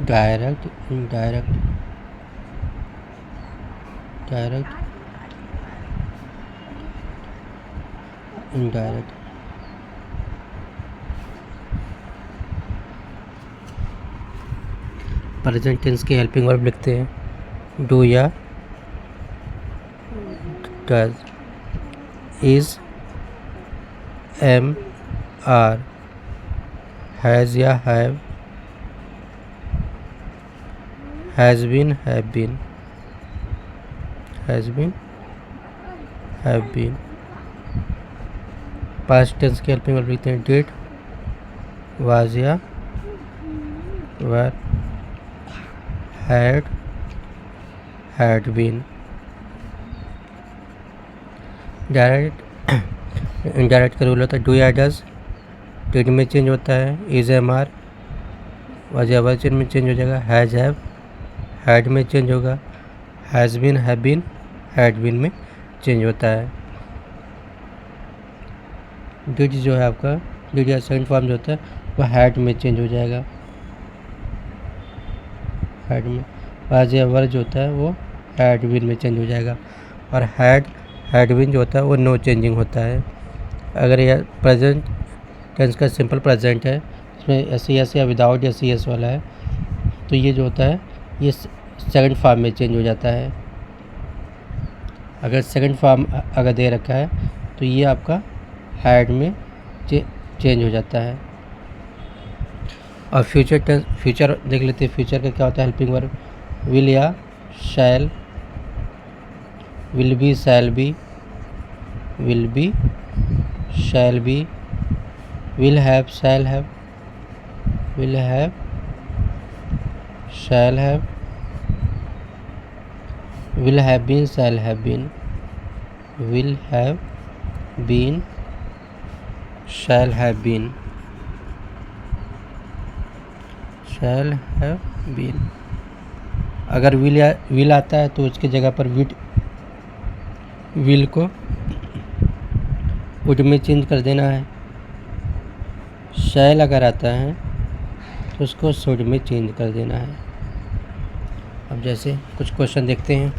Direct, indirect, direct, indirect. Present tense के helping verb लिखते हैं डू या does, is, am, are, has या have, has been, have been, has been, have been. Past tense के helping verb लिखते हैं did, was या were, had been. Direct indirect का रूल होता है डू या डज, डिड में चेंज होता है, इज, एम, आर, वाज या वर में चेंज हो जाएगा, हैज़, हैव, हैड में चेंज होगा, has been, have been, had been में चेंज होता है। डिड जो है आपका, डिड या सेकंड फॉर्म जो होता है वो हैड में चेंज हो जाएगा, हैड में। वाज या वर जो होता है वो हैड बीन में चेंज हो जाएगा, और हैड बीन जो होता है वो नो चेंजिंग होता है। अगर यह प्रेजेंट टेंस का सिंपल प्रेजेंट है, इसमें एस ई एस या विदाउट एस ई एस वाला है, तो ये जो होता है ये सेकंड फॉर्म में चेंज हो जाता है। अगर सेकंड फॉर्म अगर दे रखा है तो ये आपका हैड में चेंज हो जाता है। और फ्यूचर टेंस, फ्यूचर देख लेते हैं फ्यूचर का क्या होता है हेल्पिंग वर्ब, विल या shall, will be, shall be, will be, shall be, will have, shall have, will have, shall have, will have been, shall have been, will have been, shall have been, shall have been. अगर will आता है तो उसकी जगह पर will को would में change कर देना है। शैल अगर आता है तो उसको शुड में चेंज कर देना है। अब जैसे कुछ क्वेश्चन देखते हैं।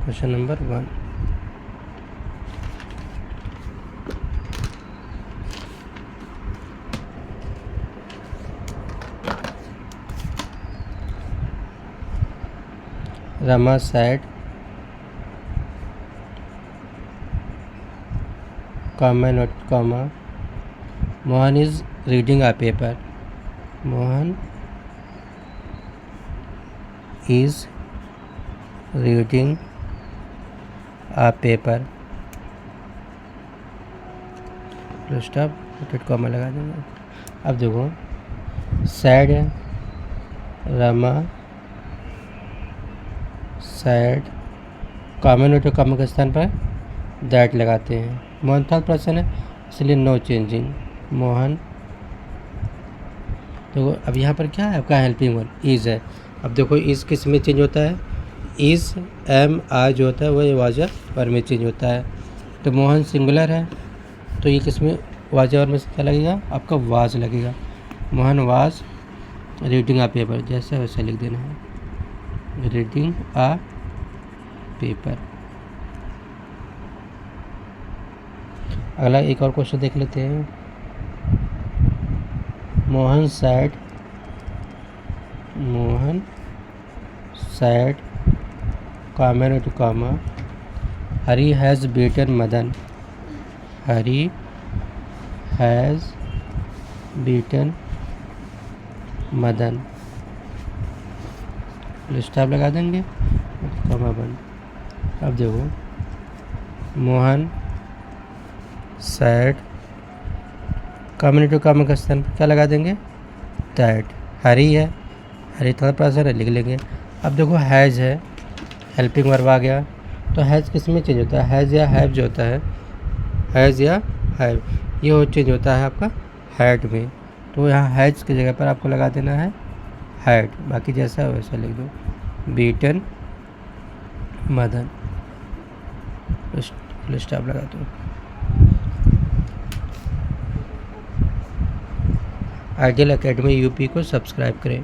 Question number 1, Rama said, comma not comma, Mohan is reading a paper. Mohan is reading a paper. Full stop, dot comma लगा देंगे। अब देखो सैड है, रमा सैड, कॉमन और कॉमन के स्थान पर दैट लगाते हैं। मोहन थर्ड पर्सन है इसलिए नो चेंजिंग, मोहन। देखो अब यहाँ पर क्या है आपका हेल्पिंग वर्ब इज़ है। अब देखो इज़ किस में चेंज होता है, इज़, एम, आर जो होता है वह वाजा वर्ब में चेंज होता है। तो मोहन सिंगुलर है तो ये किस में वाजा वर्ब में क्या लगेगा आपका वाज लगेगा। Mohan was reading a paper, जैसा वैसा लिख देना है, रीडिंग आ पेपर। अगला एक और क्वेश्चन देख लेते हैं। Mohan sad, Mohan sad, common two comma, Hari has beaten Madan, Hari has beaten Madan. Stop लगा देंगे, कॉमा बंद। अब देखो Mohan sad, common two comma का स्थान पर क्या लगा देंगे दैट। हरी है, हरी थर्ड पर्सन है लिख लेंगे। अब देखो हैज़ है, हेल्पिंग वर्ब आ गया तो हैज़ किस में चेंज होता है, हैज़ या हैव जो होता है, हैज़ या हैव ये हो चेंज होता है आपका हैड में। तो यहाँ हैज़ की जगह पर आपको लगा देना है हैड, बाकी जैसा है वैसा लिख दो। बीटन मदन, फुल स्टॉप लगाता हूँ। आइडियल एकेडमी यूपी को सब्सक्राइब करें।